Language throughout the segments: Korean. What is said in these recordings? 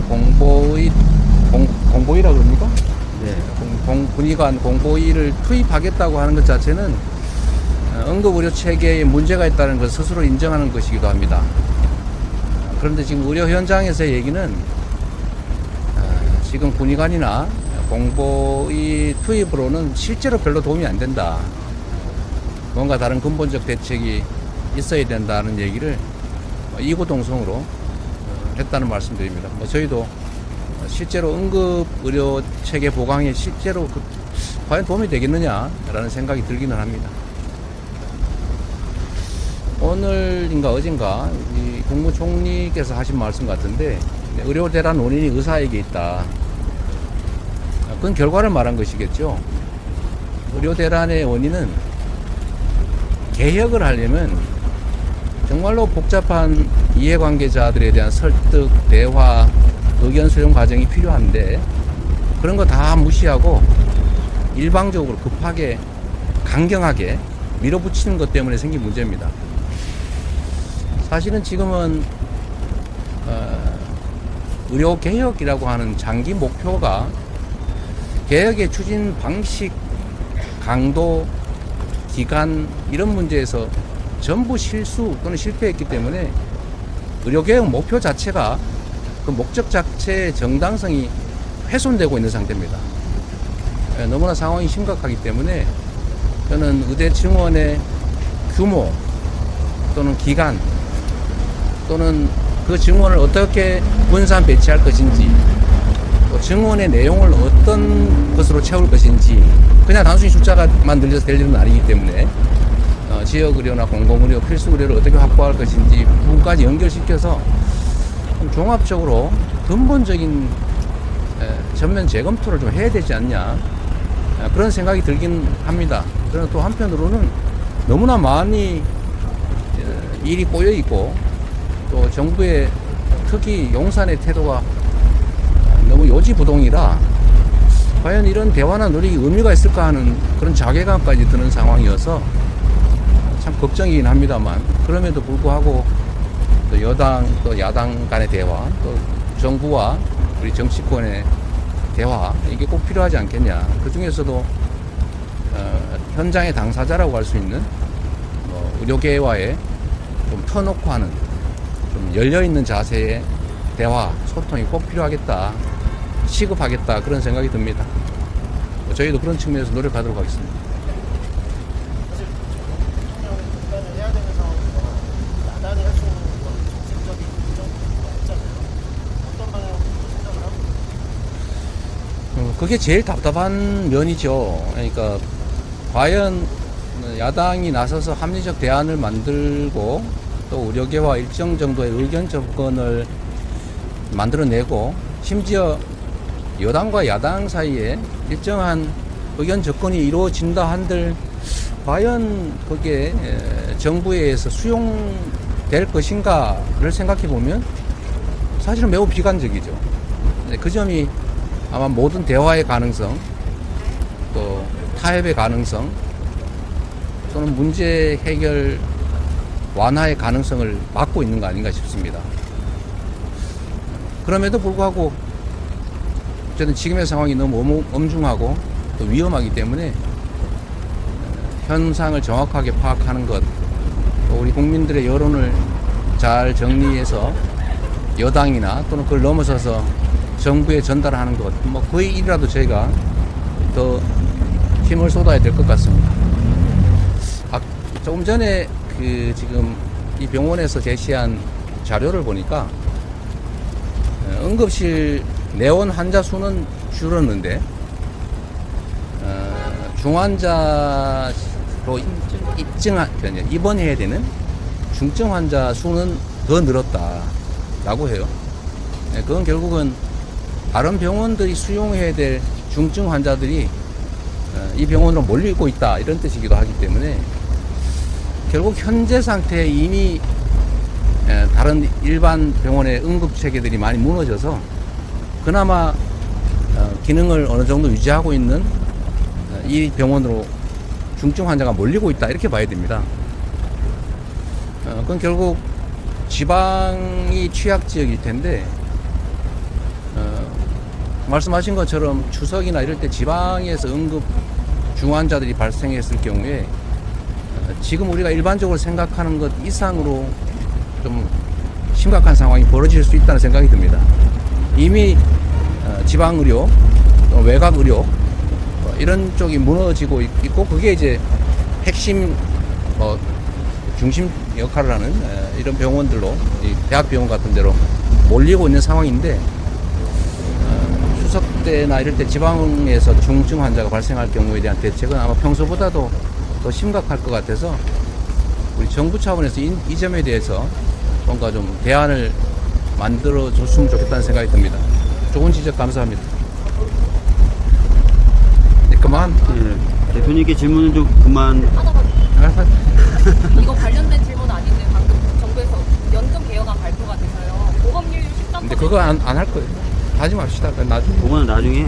공보위라 그럽니까? 네. 군의관 공보위를 투입하겠다고 하는 것 자체는 응급의료 체계에 문제가 있다는 걸 스스로 인정하는 것이기도 합니다. 그런데 지금 의료 현장에서의 얘기는 지금 군의관이나 공보위 투입으로는 실제로 별로 도움이 안 된다. 뭔가 다른 근본적 대책이 있어야 된다는 얘기를 이구동성으로 했다는 말씀드립니다. 저희도 실제로 응급의료 체계 보강에 실제로 과연 도움이 되겠느냐라는 생각이 들기는 합니다. 오늘인가 어젠가 이 국무총리께서 하신 말씀 같은데 의료대란 원인이 의사에게 있다. 그건 결과를 말한 것이겠죠. 의료대란의 원인은 개혁을 하려면 정말로 복잡한 이해관계자들에 대한 설득, 대화, 의견 수렴 과정이 필요한데 그런 거 다 무시하고 일방적으로 급하게 강경하게 밀어붙이는 것 때문에 생긴 문제입니다. 사실은 지금은 의료개혁이라고 하는 장기 목표가 개혁의 추진 방식, 강도, 기간 이런 문제에서 전부 실수 또는 실패했기 때문에 의료개혁 목표 자체가 그 목적 자체의 정당성이 훼손되고 있는 상태입니다. 너무나 상황이 심각하기 때문에 저는 의대 증원의 규모 또는 기간 또는 그 증원을 어떻게 분산 배치할 것인지 또 증원의 내용을 어떤 것으로 채울 것인지 그냥 단순히 숫자가만 늘려서 될 일은 아니기 때문에 지역의료나 공공의료, 필수의료를 어떻게 확보할 것인지 부분까지 연결시켜서 종합적으로 근본적인 전면 재검토를 좀 해야 되지 않냐 그런 생각이 들긴 합니다. 그러나 또 한편으로는 너무나 많이 일이 꼬여 있고 또 정부의 특히 용산의 태도가 너무 요지부동이라 과연 이런 대화나 노력이 의미가 있을까 하는 그런 자괴감까지 드는 상황이어서 참 걱정이긴 합니다만 그럼에도 불구하고 또 여당 또 야당 간의 대화 또 정부와 우리 정치권의 대화 이게 꼭 필요하지 않겠냐. 그 중에서도 현장의 당사자라고 할 수 있는 의료계와의 좀 터놓고 하는 좀 열려있는 자세의 대화 소통이 꼭 필요하겠다. 시급하겠다 그런 생각이 듭니다. 저희도 그런 측면에서 노력하도록 하겠습니다. 그게 제일 답답한 면이죠. 그러니까 과연 야당이 나서서 합리적 대안을 만들고 또 의료계와 일정 정도의 의견 접근을 만들어내고 심지어 여당과 야당 사이에 일정한 의견 접근이 이루어진다 한들 과연 그게 정부에 의해서 수용될 것인가를 생각해 보면 사실은 매우 비관적이죠. 그 점이 아마 모든 대화의 가능성, 또 타협의 가능성, 또는 문제 해결 완화의 가능성을 막고 있는 거 아닌가 싶습니다. 그럼에도 불구하고 저는 지금의 상황이 너무 엄중하고 또 위험하기 때문에 현상을 정확하게 파악하는 것, 또 우리 국민들의 여론을 잘 정리해서 여당이나 또는 그걸 넘어서서 정부에 전달하는 것, 그 일이라도 저희가 더 힘을 쏟아야 될 것 같습니다. 조금 전에 지금 이 병원에서 제시한 자료를 보니까 응급실 내원 환자 수는 줄었는데 중환자로 입원해야 되는 중증 환자 수는 더 늘었다라고 해요. 그건 결국은 다른 병원들이 수용해야 될 중증 환자들이 이 병원으로 몰리고 있다 이런 뜻이기도 하기 때문에 결국 현재 상태에 이미 다른 일반 병원의 응급 체계들이 많이 무너져서 그나마 기능을 어느 정도 유지하고 있는 이 병원으로 중증 환자가 몰리고 있다 이렇게 봐야 됩니다. 그건 결국 지방이 취약 지역일 텐데 말씀하신 것처럼 추석이나 이럴 때 지방에서 응급 중환자들이 발생했을 경우에 지금 우리가 일반적으로 생각하는 것 이상으로 좀 심각한 상황이 벌어질 수 있다는 생각이 듭니다. 이미 지방의료, 외곽의료 이런 쪽이 무너지고 있고 그게 이제 핵심 중심 역할을 하는 이런 병원들로 대학병원 같은 데로 몰리고 있는 상황인데 추석 때나 이럴 때 지방에서 중증 환자가 발생할 경우에 대한 대책은 아마 평소보다도 더 심각할 것 같아서 우리 정부 차원에서 이 점에 대해서 뭔가 좀 대안을 만들어 줬으면 좋겠다는 생각이 듭니다. 좋은 지적 감사합니다. 네, 그만. 예, 대표님께 질문은 좀 그만. 이거 관련된 질문 아닌데 방금 정부에서 연금 개혁안 발표가 돼서요. 보험료율 13%. 근데 그거 안 할 거예요. 하지 맙시다. 나중에. 그거는 나중에.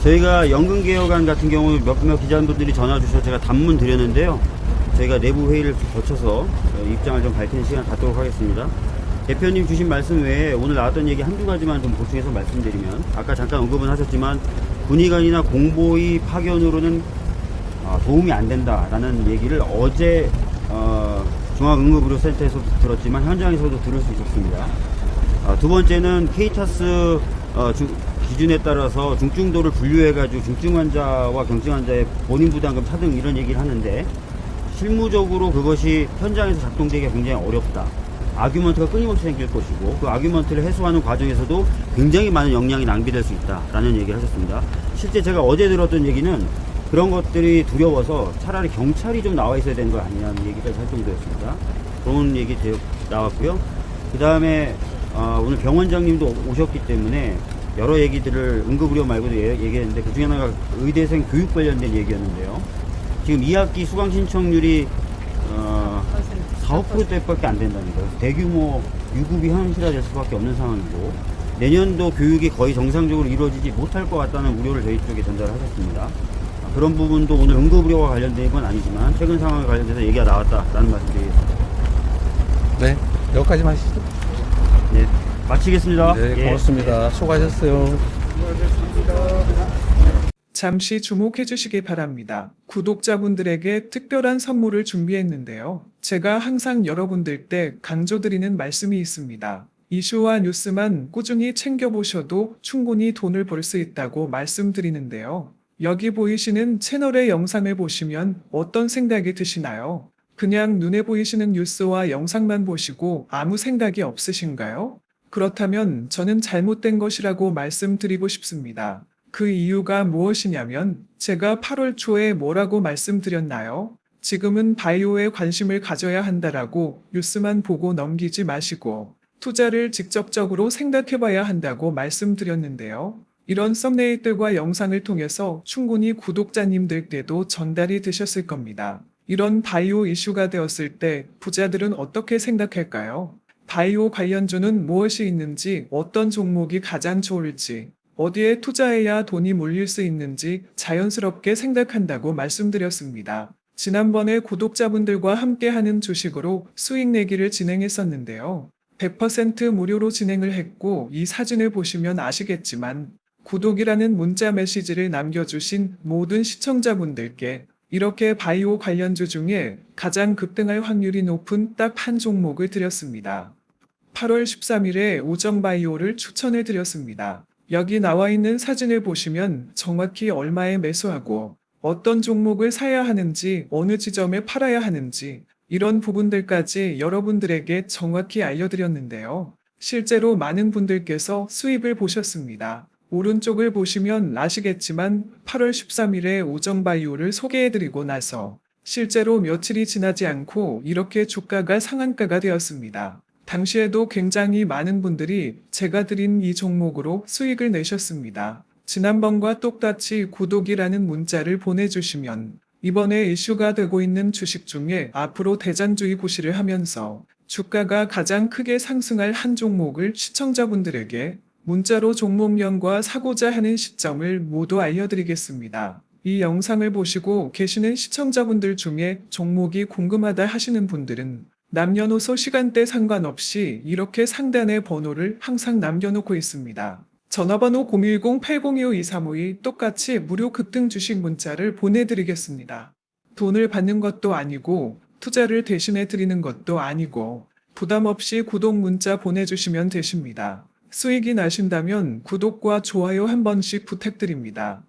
저희가 연금 개혁안 같은 경우 몇몇 기자분들이 전화 주셔서 제가 단문 드렸는데요. 저희가 내부 회의를 거쳐서 입장을 좀 밝히는 시간 갖도록 하겠습니다. 대표님 주신 말씀 외에 오늘 나왔던 얘기 한두 가지만 좀 보충해서 말씀드리면, 아까 잠깐 언급은 하셨지만 군의관이나 공보위 파견으로는 도움이 안 된다라는 얘기를 어제 중앙응급의료센터에서도 들었지만 현장에서도 들을 수 있었습니다. 두 번째는 케이타스 기준에 따라서 중증도를 분류해가지고 중증 환자와 경증 환자의 본인 부담금 차등 이런 얘기를 하는데, 실무적으로 그것이 현장에서 작동되기가 굉장히 어렵다. 아규먼트가 끊임없이 생길 것이고 그 아규먼트를 해소하는 과정에서도 굉장히 많은 역량이 낭비될 수 있다라는 얘기를 하셨습니다. 실제 제가 어제 들었던 얘기는 그런 것들이 두려워서 차라리 경찰이 좀 나와 있어야 되는 거 아니냐는 얘기까지 할 정도였습니다. 그런 얘기 나왔고요. 그 다음에 오늘 병원장님도 오셨기 때문에 여러 얘기들을 응급의료 말고도 얘기했는데, 그 중에 하나가 의대생 교육 관련된 얘기였는데요. 지금 2학기 수강 신청률이 4, 5%대밖에 안 된다는 거예요. 대규모 유급이 현실화될 수밖에 없는 상황이고, 내년도 교육이 거의 정상적으로 이루어지지 못할 것 같다는 우려를 저희 쪽에 전달을 하셨습니다. 그런 부분도 오늘 응급의료와 관련된 건 아니지만 최근 상황에 관련돼서 얘기가 나왔다라는 말씀드리겠습니다. 네, 여기까지만 하시죠. 네, 마치겠습니다. 네, 고맙습니다. 수고하셨어요. 잠시 주목해 주시기 바랍니다. 구독자분들에게 특별한 선물을 준비했는데요. 제가 항상 여러분들 때 강조드리는 말씀이 있습니다. 이슈와 뉴스만 꾸준히 챙겨보셔도 충분히 돈을 벌 수 있다고 말씀드리는데요. 여기 보이시는 채널의 영상을 보시면 어떤 생각이 드시나요? 그냥 눈에 보이시는 뉴스와 영상만 보시고 아무 생각이 없으신가요? 그렇다면 저는 잘못된 것이라고 말씀드리고 싶습니다. 그 이유가 무엇이냐면, 제가 8월 초에 뭐라고 말씀드렸나요? 지금은 바이오에 관심을 가져야 한다라고 뉴스만 보고 넘기지 마시고 투자를 직접적으로 생각해봐야 한다고 말씀드렸는데요. 이런 썸네일들과 영상을 통해서 충분히 구독자님들께도 전달이 되셨을 겁니다. 이런 바이오 이슈가 되었을 때 부자들은 어떻게 생각할까요? 바이오 관련주는 무엇이 있는지, 어떤 종목이 가장 좋을지, 어디에 투자해야 돈이 몰릴 수 있는지 자연스럽게 생각한다고 말씀드렸습니다. 지난번에 구독자분들과 함께하는 주식으로 수익 내기를 진행했었는데요. 100% 무료로 진행을 했고, 이 사진을 보시면 아시겠지만 구독이라는 문자 메시지를 남겨주신 모든 시청자분들께 이렇게 바이오 관련주 중에 가장 급등할 확률이 높은 딱 한 종목을 드렸습니다. 8월 13일에 오정바이오를 추천해 드렸습니다. 여기 나와 있는 사진을 보시면 정확히 얼마에 매수하고 어떤 종목을 사야 하는지, 어느 지점에 팔아야 하는지 이런 부분들까지 여러분들에게 정확히 알려드렸는데요. 실제로 많은 분들께서 수입을 보셨습니다. 오른쪽을 보시면 아시겠지만 8월 13일에 오정바이오를 소개해드리고 나서 실제로 며칠이 지나지 않고 이렇게 주가가 상한가가 되었습니다. 당시에도 굉장히 많은 분들이 제가 드린 이 종목으로 수익을 내셨습니다. 지난번과 똑같이 구독이라는 문자를 보내주시면 이번에 이슈가 되고 있는 주식 중에 앞으로 대장주의 구실을 하면서 주가가 가장 크게 상승할 한 종목을 시청자분들에게 문자로 종목명과 사고자 하는 시점을 모두 알려드리겠습니다. 이 영상을 보시고 계시는 시청자분들 중에 종목이 궁금하다 하시는 분들은 남녀노소 시간대 상관없이 이렇게 상단에 번호를 항상 남겨놓고 있습니다. 전화번호 010-802-5352 똑같이 무료 급등 주식 문자를 보내드리겠습니다. 돈을 받는 것도 아니고 투자를 대신해 드리는 것도 아니고 부담 없이 구독 문자 보내주시면 되십니다. 수익이 나신다면 구독과 좋아요 한 번씩 부탁드립니다.